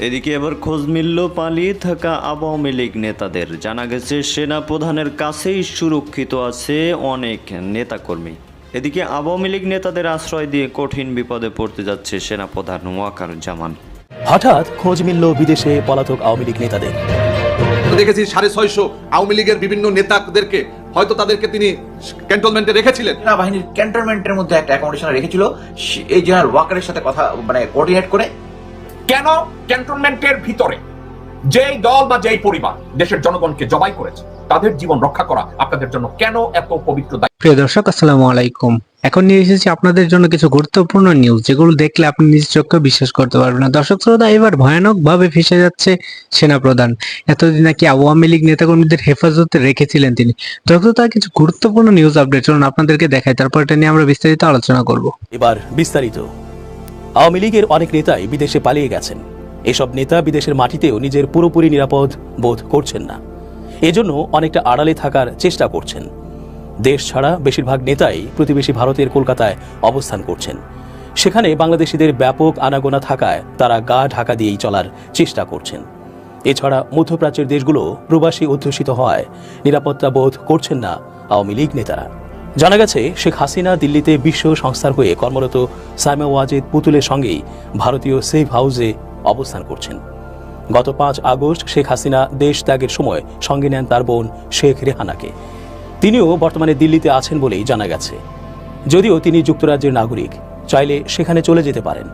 এদিকে এবার খোঁজ মিলল পালিয়ে থাকা আওয়ামী লীগ নেতাদের। জানা গেছে সেনা প্রধানের কাছেই সুরক্ষিত আছে অনেক নেতাকর্মী। এদিকে আওয়ামী লীগ নেতাদের আশ্রয় দিয়ে কঠিন বিপদে পড়তে যাচ্ছে সেনাপ্রধান ওয়াকারুজ্জামান। হঠাৎ খোঁজ মিলল বিদেশে পলাতক আওয়ামী লীগ নেতাদের। দেখেছি 650 আওয়ামী লীগের বিভিন্ন নেতাদেরকে হয়তো তাদেরকে তিনি ক্যান্টনমেন্টে রেখেছিলেন। সেনাবাহিনীর ক্যান্টনমেন্টের মধ্যে একটা অ্যাকোমোডেশন রেখেছিল এই জেনারেল ওয়াকারের সাথে কথা কোঅর্ডিনেট করে। কেন ক্যান্টনমেন্টের ভিতরে যেই দল বা যেই পরিবার দেশের জনগণকে জবাই করেছে তাদের জীবন রক্ষা করা আপনাদের জন্য কেন এত পবিত্র দায়িত্ব? প্রিয় দর্শক, আসসালামু আলাইকুম। এখন নিয়ে এসেছি আপনাদের জন্য কিছু গুরুত্বপূর্ণ নিউজ, যেগুলো দেখলে আপনি নিজ চোখে বিশ্বাস করতে পারবেন না। দর্শক শ্রোতা, এবার ভয়ানক ভাবে ফেঁসে যাচ্ছে সেনাপ্রধান। এতদিন নাকি আওয়ামী লীগ নেতাকর্মীদের হেফাজতে রেখেছিলেন তিনি। দর্শক, তার কিছু গুরুত্বপূর্ণ নিউজ আপডেট চলুন আপনাদেরকে দেখাই, তারপর এটা নিয়ে আমরা বিস্তারিত আলোচনা করব। এবার বিস্তারিত। আওয়ামী লীগের অনেক নেতাই বিদেশে পালিয়ে গেছেন। এসব নেতা বিদেশের মাটিতেও নিজের পুরোপুরি নিরাপদ বোধ করছেন না, এজন্য অনেকটা আড়ালে থাকার চেষ্টা করছেন। দেশ ছাড়া বেশিরভাগ নেতাই প্রতিবেশী ভারতের কলকাতায় অবস্থান করছেন। সেখানে বাংলাদেশিদের ব্যাপক আনাগোনা থাকায় তারা গা ঢাকা দিয়েই চলার চেষ্টা করছেন। এছাড়া মধ্যপ্রাচ্যের দেশগুলো প্রবাসী অধ্যুষিত হওয়ায় নিরাপত্তা বোধ করছেন না আওয়ামী লীগ নেতারা। জানা গেছে শেখ হাসিনা দিল্লিতে বিশ্ব সংস্থার হয়ে কর্মরত সাইমা ওয়াজেদ পুতুলের সঙ্গেই ভারতীয় সেফ হাউসে অবস্থান করছেন। গত 5 আগস্ট শেখ হাসিনা দেশ ত্যাগের সময় সঙ্গে নেন তার বোন শেখ রেহানাকে। তিনিও বর্তমানে দিল্লিতে আছেন বলেই জানা গেছে। যদিও তিনি যুক্তরাজ্যের নাগরিক, চাইলে সেখানে চলে যেতে পারেন,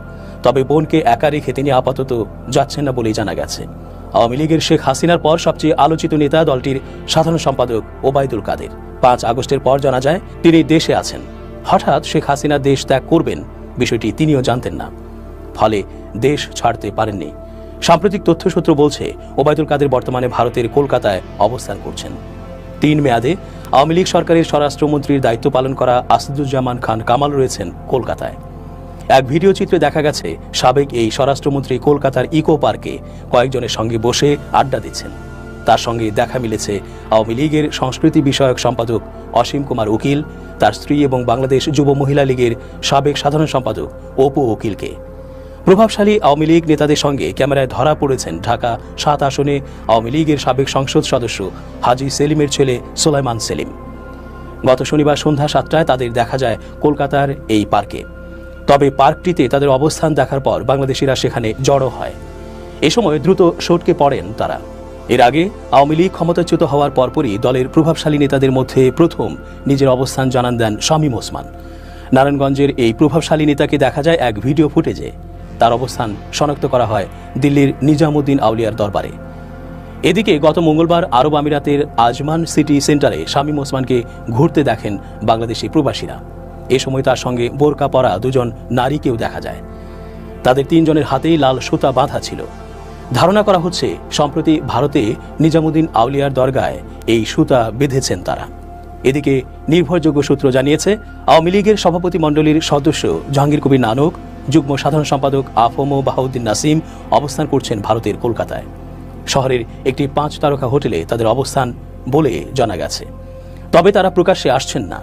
তবে বোনকে একা রেখে তিনি আপাতত যাচ্ছেন না বলেই জানা গেছে। আওয়ামী লীগের শেখ হাসিনার পর সবচেয়ে আলোচিত নেতা দলটির সাধারণ সম্পাদক ওবায়দুল কাদের। 5 আগস্টের পর জানা যায় তিনি দেশে আছেন। হঠাৎ শেখ হাসিনা দেশ ত্যাগ করবেন বিষয়টি তিনিও জানতেন না, ফলে দেশ ছাড়তে পারেননি। সাম্প্রতিক তথ্যসূত্র বলছে ওবায়দুল কাদের বর্তমানে ভারতের কলকাতায় অবস্থান করছেন। 3 মেয়াদে আওয়ামী লীগ সরকারের স্বরাষ্ট্রমন্ত্রীর দায়িত্ব পালন করা আসাদুজ্জামান খান কামাল রয়েছেন কলকাতায়। এক ভিডিও চিত্রে দেখা গেছে সাবেক এই স্বরাষ্ট্রমন্ত্রী কলকাতার ইকো পার্কে কয়েকজনের সঙ্গে বসে আড্ডা দিচ্ছেন। তার সঙ্গে দেখা মিলেছে আওয়ামী লীগের সংস্কৃতি বিষয়ক সম্পাদক অসীম কুমার উকিল, তার স্ত্রী এবং বাংলাদেশ যুব মহিলা লীগের সাবেক সাধারণ সম্পাদক অপু উকিলকে। প্রভাবশালী আওয়ামী লীগ নেতাদের সঙ্গে ক্যামেরায় ধরা পড়েছেন ঢাকা 7 আসনে আওয়ামী লীগের সাবেক সংসদ সদস্য হাজী সেলিমের ছেলে সোলাইমান সেলিম। গত শনিবার সন্ধ্যা 7টায় তাদের দেখা যায় কলকাতার এই পার্কে। তবে পার্কটিতে তাদের অবস্থান দেখার পর বাংলাদেশিরা সেখানে জড়ো হয়। এ সময় দ্রুত সটকে পড়েন তারা। এর আগে আওয়ামী লীগ ক্ষমতাচ্যুত হওয়ার পরপরই দলের প্রভাবশালী নেতাদের মধ্যে প্রথম নিজের অবস্থান জানান দেন শামীম ওসমান। নারায়ণগঞ্জের এই প্রভাবশালী নেতাকে দেখা যায় এক ভিডিও ফুটেজে। তার অবস্থান শনাক্ত করা হয় দিল্লির নিজামুদ্দিন আউলিয়ার দরবারে। এদিকে গত মঙ্গলবার আরব আমিরাতের আজমান সিটি সেন্টারে শামীম ওসমানকে ঘুরতে দেখেন বাংলাদেশি প্রবাসীরা। এ সময় তার সঙ্গে বোরকা পরা 2 জন নারীকেও দেখা যায়। তাদের 3 জনের হাতেই লাল সুতা বাঁধা ছিল। ধারণা করা হচ্ছে সম্প্রতি ভারতে নিজামুদ্দিন আউলিয়ার দরগায় এই সুতা বেঁধেছেন তারা। এদিকে নির্ভরযোগ্য সূত্র জানিয়েছে আওয়ামী লীগের সভাপতি মণ্ডলীর সদস্য জাহাঙ্গীর কবির নানক, যুগ্ম সাধারণ সম্পাদক আফম বাহাউদ্দিন নাসিম অবস্থান করছেন ভারতের কলকাতায়। শহরের একটি 5 তারকা হোটেলে তাদের অবস্থান বলে জানা গেছে, তবে তারা প্রকাশ্যে আসছেন না।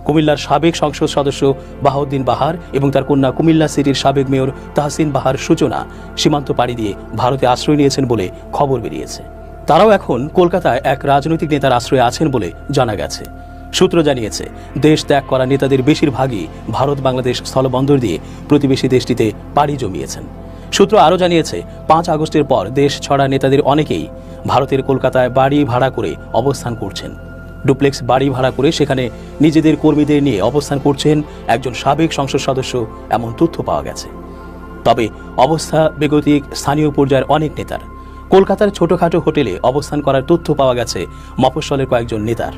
কুমিল্লার সাবেক সংসদ সদস্য বাহাউদ্দিন বাহার এবং তার কন্যা কুমিল্লা সিটির সাবেক মেয়র তাহসিন বাহার সূচনা সীমান্ত পাড়ি দিয়ে ভারতে আশ্রয় নিয়েছেন বলে খবর বেরিয়েছে। তারাও এখন কলকাতায় এক রাজনৈতিক নেতার আশ্রয়ে আছেন বলে জানা গেছে। সূত্র জানিয়েছে দেশ ত্যাগ করা নেতাদের বেশিরভাগই ভারত বাংলাদেশ স্থলবন্দর দিয়ে প্রতিবেশী দেশটিতে পাড়ি জমিয়েছেন। সূত্র আরও জানিয়েছে 5 আগস্টের পর দেশ ছড়া নেতাদের অনেকেই ভারতের কলকাতায় বাড়ি ভাড়া করে অবস্থান করছেন। ডুপ্লেক্স বাড়ি ভাড়া করে সেখানে নিজেদের কর্মীদের নিয়ে অবস্থান করছেন একজন সাবেক সংসদ সদস্য, এমন তথ্য পাওয়া গেছে। তবে অবস্থা বেগতিক স্থানীয় পর্যায়ের অনেক নেতার। কলকাতার ছোটখাটো হোটেলে অবস্থান করার তথ্য পাওয়া গেছে মফস্বলের কয়েকজন নেতার।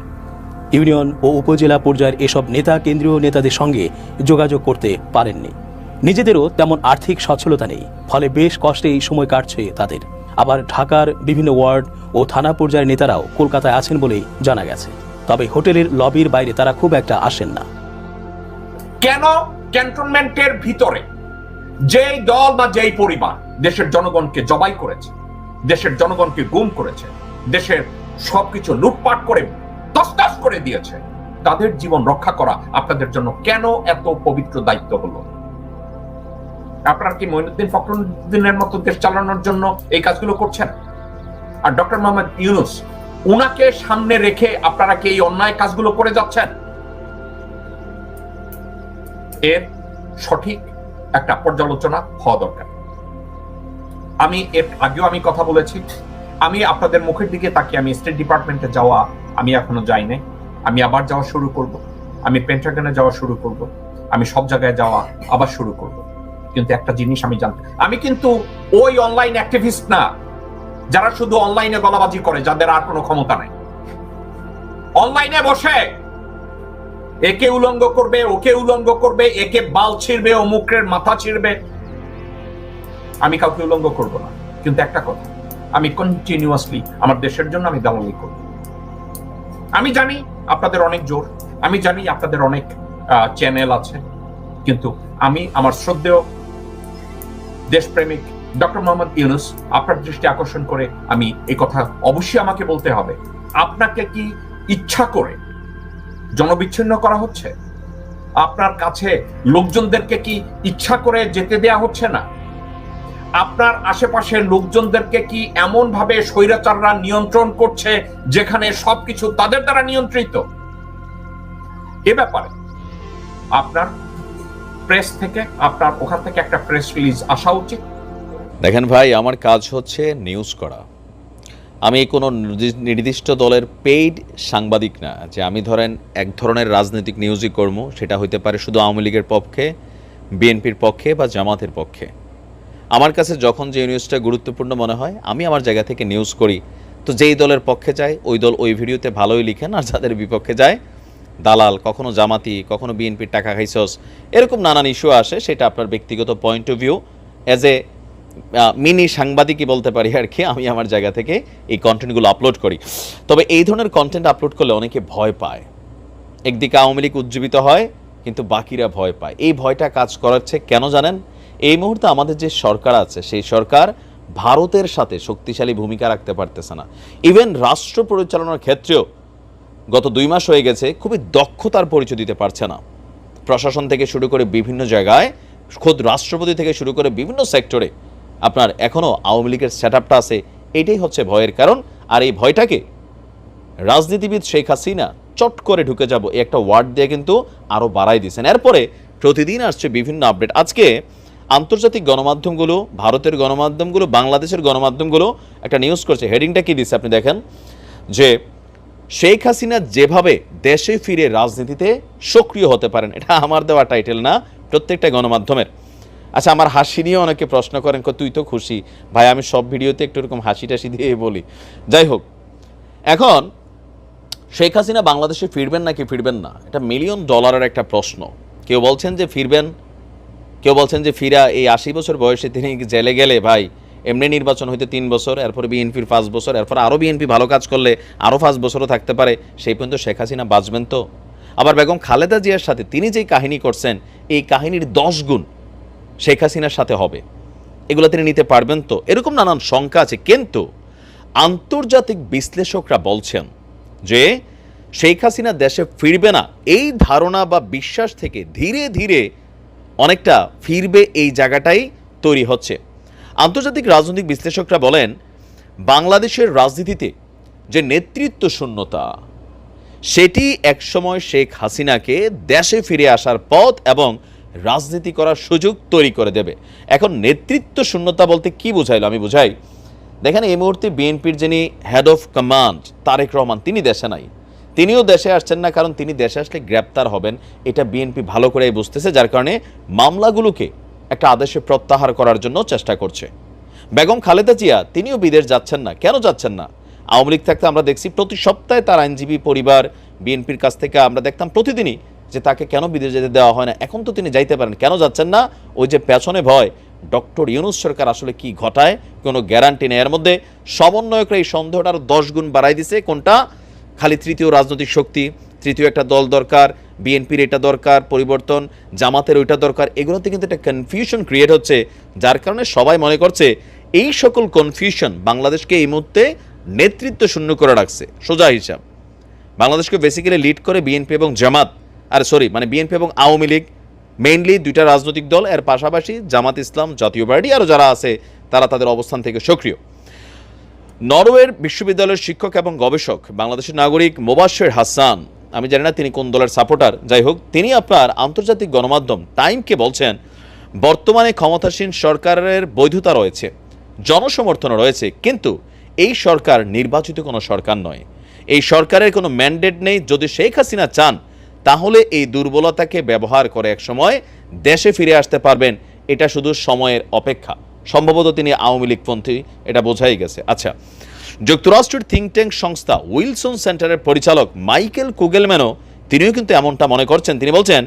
ইউনিয়ন ও উপজেলা পর্যায়ের এসব নেতা কেন্দ্রীয় নেতাদের সঙ্গে যোগাযোগ করতে পারেননি। নিজেদেরও তেমন আর্থিক সচ্ছলতা নেই, ফলে বেশ কষ্টেই সময় কাটছে তাদের। আবার ঢাকার বিভিন্ন ওয়ার্ড ও থানা পর্যায়ের নেতারাও কলকাতায় আছেন বলেই জানা গেছে, তবে হোটেলের লবির বাইরে তারা খুব একটা আসেন না। কেন ক্যান্টনমেন্টের ভিতরে যেই দল বা যেই পরিবার দেশের জনগণকে জবাই করেছে, দেশের জনগণকে গুম করেছে, দেশের সবকিছু লুটপাট করে তছনছ করে দিয়েছে, তাদের জীবন রক্ষা করা আপনাদের জন্য কেন এত পবিত্র দায়িত্ব হলো? আপনারা কি মঈনুদ্দিন ফখরুদ্দিনের মতো দেশ চালানোর জন্য এই কাজগুলো করছেন? আর ডক্টর মোহাম্মদ ইউনূস, উনাকে সামনে রেখে আপনারা কি এই অন্যায় কাজগুলো করে যাচ্ছেন? এর সঠিক একটা পর্যালোচনা হওয়া দরকার। আমি এর আগেও আমি কথা বলেছি, আমি আপনাদের মুখের দিকে তাকিয়ে আমি স্টেট ডিপার্টমেন্টে যাওয়া আমি এখনো যাই নাই, আমি আবার যাওয়া শুরু করব, আমি পেন্টাগনে যাওয়া শুরু করব, আমি সব জায়গায় যাওয়া আবার শুরু করব। কিন্তু একটা জিনিস আমি জানতে, আমি কিন্তু ওই অনলাইন অ্যাক্টিভিস্ট না যারা শুধু অনলাইনে গলাবাজি করে, যাদের আর কোনো ক্ষমতা নাই। অনলাইনে বসে একে উলঙ্গ করবে, ওকে উলঙ্গ করবে, একে বাল ছিড়বে, অমুকের মাথা ছিড়বে। আমি কাউকে উলঙ্গ করব না, কিন্তু একটা কথা, আমি কন্টিনিউয়াসলি আমার দেশের জন্য আমি দালালি করব। আমি জানি আপনাদের অনেক জোর, আমি জানি আপনাদের অনেক চ্যানেল আছে, কিন্তু আমি আমার শ্রদ্ধেয় দেশপ্রেমিক ডক্টর মোহাম্মদ ইউনূস, আপনার দৃষ্টি আকর্ষণ করে আমি এই কথা অবশ্যই আমাকে বলতে হবে, আপনাকে কি ইচ্ছা করে জনবিচ্ছিন্ন করা হচ্ছে? আপনার কাছে লোকজনদেরকে কি ইচ্ছা করে যেতে দেয়া হচ্ছে না? আপনার আশেপাশের লোকজনদেরকে কি এমন ভাবে স্বৈরাচাররা নিয়ন্ত্রণ করছে যেখানে সবকিছু তাদের দ্বারা নিয়ন্ত্রিত? এ ব্যাপারে আপনার প্রেস থেকে, আপনার ওখান থেকে একটা প্রেস রিলিজ আসা উচিত। দেখেন ভাই, আমার কাজ হচ্ছে নিউজ করা। আমি কোনো নির্দিষ্ট দলের পেইড সাংবাদিক না যে আমি ধরেন এক ধরনের রাজনৈতিক নিউজই করব, সেটা হইতে পারে শুধু আওয়ামী লীগের পক্ষে, বিএনপির পক্ষে বা জামাতের পক্ষে। আমার কাছে যখন যে নিউজটা গুরুত্বপূর্ণ মনে হয় আমি আমার জায়গা থেকে নিউজ করি। তো যেই দলের পক্ষে যায় ওই দল ওই ভিডিওতে ভালোই লিখেন, আর যাদের বিপক্ষে যায় দালাল, কখনো জামাতি, কখনো বিএনপির টাকা খাইছস, এরকম নানান ইস্যু আসে। সেটা আপনার ব্যক্তিগত point of view, as a mini সাংবাদিকই বলতে পারি আর কি। আমি আমার জায়গা থেকে এই কন্টেন্টগুলো আপলোড করি। তবে এই ধরনের কন্টেন্ট আপলোড করলে অনেকে ভয় পায়। একদিকে আওয়ামী লীগ উজ্জীবিত হয়, কিন্তু বাকিরা ভয় পায়। এই ভয়টা কাজ করাচ্ছে কেন জানেন? এই মুহূর্তে আমাদের যে সরকার আছে সেই সরকার ভারতের সাথে শক্তিশালী ভূমিকা রাখতে পারতেছে না। ইভেন রাষ্ট্র পরিচালনার ক্ষেত্রেও গত 2 মাস হয়ে গেছে খুবই দক্ষতার পরিচয় দিতে পারছে না। প্রশাসন থেকে শুরু করে বিভিন্ন জায়গায়, খোদ রাষ্ট্রপতি থেকে শুরু করে বিভিন্ন সেক্টরে আপনার এখনও আওয়ামী লীগের সেটআপটা আছে। এটাই হচ্ছে ভয়ের কারণ। আর এই ভয়টাকে রাজনীতিবিদ শেখ হাসিনা চট করে ঢুকে যাব এই একটা ওয়ার্ড দিয়ে কিন্তু আরও বাড়াই দিয়েছেন। এরপরে প্রতিদিন আসছে বিভিন্ন আপডেট। আজকে আন্তর্জাতিক গণমাধ্যমগুলো, ভারতের গণমাধ্যমগুলো, বাংলাদেশের গণমাধ্যমগুলো একটা নিউজ করছে। হেডিংটা কি দিচ্ছে আপনি দেখেন, যে শেখ হাসিনা যেভাবে দেশে ফিরে রাজনীতিতে সক্রিয় হতে পারেন। এটা আমার দেওয়া টাইটেল না, প্রত্যেকটা গণমাধ্যমের। আচ্ছা, আমার হাসি নিয়ে অনেকে প্রশ্ন করেন, তুই তো খুশি ভাই। আমি সব ভিডিওতে একটু এরকম হাসি টাসি দিয়ে বলি। যাই হোক, এখন শেখ হাসিনা বাংলাদেশে ফিরবেন নাকি ফিরবেন না, এটা $1 মিলিয়ন একটা প্রশ্ন। কেউ বলছেন যে ফিরবেন, কেউ বলছেন যে ফিরা এই 80 বছর বয়সে তিনি জেলে গেলে ভাই এমনি নির্বাচন হইতে 3 বছর, এরপরে বিএনপির 5 বছর, এরপর আরও বিএনপি ভালো কাজ করলে আরও 5 বছরও থাকতে পারে। সেই পর্যন্ত শেখ হাসিনা বাঁচবেন তো? আবার বেগম খালেদা জিয়ার সাথে তিনি যেই কাহিনী করছেন, এই কাহিনীর 10 গুণ শেখ হাসিনার সাথে হবে। এগুলো তিনি নিতে পারবেন তো? এরকম নানান শঙ্কা আছে। কিন্তু আন্তর্জাতিক বিশ্লেষকরা বলছেন যে শেখ হাসিনা দেশে ফিরবে না, এই ধারণা বা বিশ্বাস থেকে ধীরে ধীরে অনেকটা ফিরবে এই জায়গাটাই তৈরি হচ্ছে। আন্তর্জাতিক রাজনৈতিক বিশ্লেষকরা বলেন বাংলাদেশের রাজনীতিতে যে নেতৃত্ব শূন্যতা, সেটি একসময় শেখ হাসিনাকে দেশে ফিরে আসার পথ এবং রাজনীতি করার সুযোগ তৈরি করে দেবে। এখন নেতৃত্ব শূন্যতা বলতে কি বোঝাইল আমি বুঝাই। দেখেন, এই মুহূর্তে বিএনপির যিনি head of command Tarique Rahman, তিনি দেশে নাই। তিনিও দেশে আসছেন না, কারণ তিনি দেশে আসলে গ্রেপ্তার হবেন, এটা বিএনপি ভালো করেই বুঝতেছে। যার কারণে মামলাগুলোকে একটা আদেশে প্রত্যাহার করার জন্য চেষ্টা করছে। বেগম খালেদা জিয়া তিনিও বিদেশ যাচ্ছেন না। কেন যাচ্ছেন না? আওয়ামী লীগ থাকতে আমরা দেখছি প্রতি সপ্তাহে তার আইনজীবী পরিবার বিএনপির কাছ থেকে আমরা দেখতাম প্রতিদিনই যে তাকে কেন বিদেশ যেতে দেওয়া হয় না। এখন তো তিনি যাইতে পারেন, কেন যাচ্ছেন না? ওই যে পেছনে ভয়, ডক্টর ইউনূস সরকার আসলে কি ঘটায় কোনো গ্যারান্টি নেই। এর মধ্যে সমন্বয়করা এই সন্দেহটা আরও 10 গুণ বাড়াই দিছে। কোনটা? খালি তৃতীয় রাজনৈতিক শক্তি, তৃতীয় একটা দল দরকার, বিএনপির এটা দরকার পরিবর্তন, জামাতের ওইটা দরকার। এগুলোতে কিন্তু একটা কনফিউশন ক্রিয়েট হচ্ছে, যার কারণে সবাই মনে করছে এই সকল কনফিউশন বাংলাদেশকে এই মুহূর্তে নেতৃত্ব শূন্য করে রাখছে। সোজা হিসাব, বাংলাদেশকে বেসিক্যালি লিড করে বিএনপি এবং জামাত, বিএনপি এবং আওয়ামী লীগ, মেইনলি দুইটা রাজনৈতিক দল, এর পাশাপাশি জামাত ইসলাম, জাতীয় পার্টি, আরও যারা আছে তারা তাদের অবস্থান থেকে সক্রিয়। নরওয়ের বিশ্ববিদ্যালয়ের শিক্ষক এবং গবেষক বাংলাদেশের নাগরিক মোবাশ্বের হাসান, আমি জানি না তিনি কোন দলের সাপোর্টার, যাই হোক, তিনি আপনার আন্তর্জাতিক গণমাধ্যম টাইমকে বলছেন বর্তমানে ক্ষমতাসীন সরকারের বৈধতা রয়েছে, জনসমর্থন রয়েছে, কিন্তু এই সরকার নির্বাচিত কোনো সরকার নয়, এই সরকারের কোনো ম্যান্ডেট নেই। যদি শেখ হাসিনা চান তাহলে এই দুর্বলতাকে ব্যবহার করে একসময় দেশে ফিরে আসতে পারবেন, এটা শুধু সময়ের অপেক্ষা। সম্ভবত তিনি আওয়ামী লীগপন্থী, এটা বোঝাই গেছে। আচ্ছা, যুক্তরাষ্ট্রের থিঙ্ক ট্যাঙ্ক সংস্থা উইলসন সেন্টারের পরিচালক মাইকেল কুগেলম্যানও তিনিও কিন্তু এমনটা মনে করছেন। তিনি বলছেন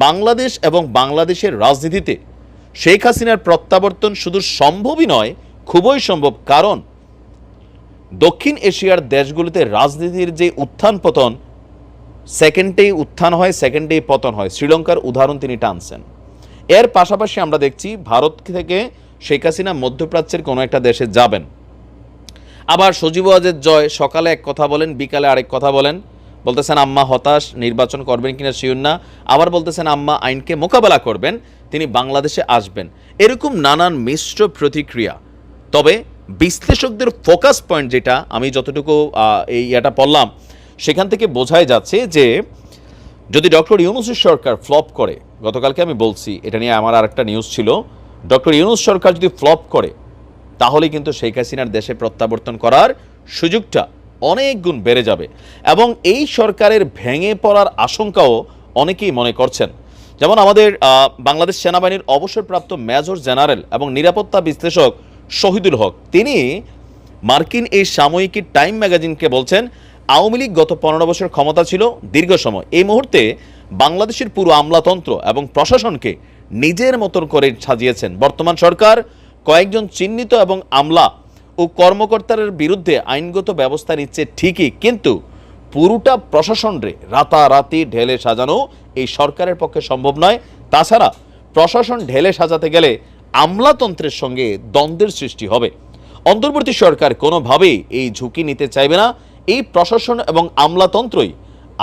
বাংলাদেশ এবং বাংলাদেশের রাজনীতিতে শেখ হাসিনার প্রত্যাবর্তন শুধু সম্ভবই নয়, খুবই সম্ভব, কারণ দক্ষিণ এশিয়ার দেশগুলোতে রাজনীতির যে উত্থান পতন, সেকেন্ডেই উত্থান হয়, সেকেন্ডেই পতন হয়। শ্রীলঙ্কার উদাহরণ তিনি টানছেন। এর পাশাপাশি আমরা দেখছি ভারত থেকে শেখ হাসিনা মধ্যপ্রাচ্যের কোনো একটা দেশে যাবেন, আবার সজীব ওয়াজেদ জয় সকালে এক কথা বলেন, বিকালে আরেক কথা বলেন, বলতেছেন আম্মা হতাশ, নির্বাচন করবেন কিনা শিওর না, আবার বলতেছেন আম্মা আইনকে মোকাবেলা করবেন, তিনি বাংলাদেশে আসবেন। এরকম নানান মিশ্র প্রতিক্রিয়া। তবে বিশ্লেষকদের ফোকাস পয়েন্ট যেটা আমি যতটুকু এই ইয়াটা পড়লাম, সেখান থেকে বোঝাই যাচ্ছে যে যদি ডক্টর ইউনূসের সরকার ফ্লপ করে, গতকালকে আমি বলছি এটা নিয়ে আমার আরেকটা নিউজ ছিল, ডক্টর ইউনূস সরকার যদি ফ্লপ করে তাহলে কিন্তু শেখ হাসিনার দেশে প্রত্যাবর্তন করার সুযোগটা অনেক গুণ বেড়ে যাবে, এবং এই সরকারের ভেঙে পড়ার আশঙ্কাও অনেকেই মনে করছেন। যেমন আমাদের বাংলাদেশ সেনাবাহিনীর অবসরপ্রাপ্ত মেজর জেনারেল এবং নিরাপত্তা বিশ্লেষক শহীদুল হক, তিনি মার্কিন এই সাময়িকী টাইম ম্যাগাজিনকে বলছেন আওয়ামী লীগ গত 15 বছর ক্ষমতা ছিল দীর্ঘ সময়, এই মুহূর্তে বাংলাদেশের পুরো আমলাতন্ত্র এবং প্রশাসনকে নিজের মতন করে সাজিয়েছেন। বর্তমান সরকার কয়েকজন চিহ্নিত এবং আমলা ও কর্মকর্তাদের বিরুদ্ধে আইনগত ব্যবস্থা নিচ্ছে ঠিকই, কিন্তু পুরোটা প্রশাসনরে রাতারাতি ঢেলে সাজানো এই সরকারের পক্ষে সম্ভব নয়। তাছাড়া প্রশাসন ঢেলে সাজাতে গেলে আমলাতন্ত্রের সঙ্গে দ্বন্দ্বের সৃষ্টি হবে। অন্তর্বর্তী সরকার কোনোভাবেই এই ঝুঁকি নিতে চাইবে না। এই প্রশাসন এবং আমলাতন্ত্রই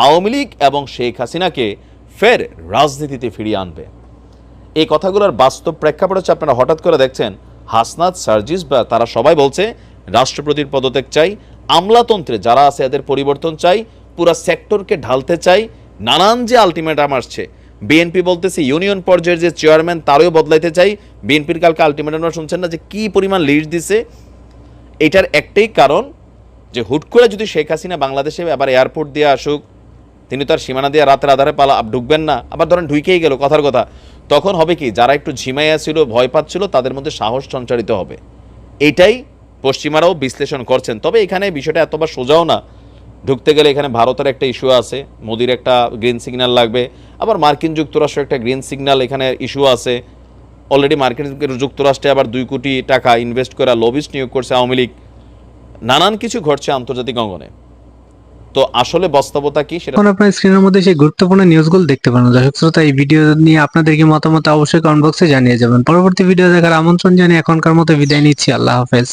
আওয়ামী লীগ এবং শেখ হাসিনাকে ফের রাজনীতিতে ফিরিয়ে আনবে। এই কথাগুলোর বাস্তব প্রেক্ষাপট হচ্ছে আপনারা হঠাৎ করে দেখছেন হাসনাত, সার্জিস বা তারা সবাই বলছে রাষ্ট্রপতির পদত্যাগ চাই, আমলাতন্ত্রে যারা আছে এদের পরিবর্তন চাই, পুরা সেক্টরকে ঢালতে চাই, নানান যে আলটিমেটাম আসছে। বিএনপি বলতেছে ইউনিয়ন পর্যায়ের যে চেয়ারম্যান তারও বদলাইতে চাই। বিএনপির কালকে আলটিমেটামরা শুনছেন না যে কি পরিমাণ লিস্ট দিছে। এটার একটাই কারণ যে হুট করে যদি শেখ হাসিনা বাংলাদেশে আবার এয়ারপোর্ট দিয়ে আসুক, তিনি তো আর সীমানা দিয়ে রাতের আধারে ঢুকবেন না, আবার ধরেন ঢুকেই গেল কথার কথা, তখন হবে কি যারা একটু ঝিমাইয়া ছিল, ভয় পাচ্ছিল, তাদের মধ্যে সাহস সঞ্চারিত হবে। এইটাই পশ্চিমারাও বিশ্লেষণ করছেন। তবে এখানে বিষয়টা এতবার সোজাও না। ঢুকতে গেলে এখানে ভারতের একটা ইস্যু আছে, মোদির একটা গ্রিন সিগন্যাল লাগবে, আবার মার্কিন যুক্তরাষ্ট্রের একটা গ্রিন সিগন্যাল এখানে ইস্যু আছে। অলরেডি মার্কিন যুক্তরাষ্ট্রে আবার 2 কোটি টাকা ইনভেস্ট করে লবিস্ট নিয়োগ করছে আওয়ামী লীগ। নানান কিছু ঘটছে আন্তর্জাতিক অঙ্গনে। তো আসলে বাস্তবতা কি সেটা এখন আপনার স্ক্রিনের মধ্যে সেই গুরুত্বপূর্ণ নিউজগুলো দেখতে পারেন। দর্শক শ্রোতা, এই ভিডিও নিয়ে আপনাদের কি মতামত অবশ্যই কমেন্ট বক্সে জানিয়ে যাবেন। পরবর্তী ভিডিও দেখার আমন্ত্রণ জানিয়ে এখনকার মতো বিদায় নিচ্ছি। আল্লাহ হাফেজ।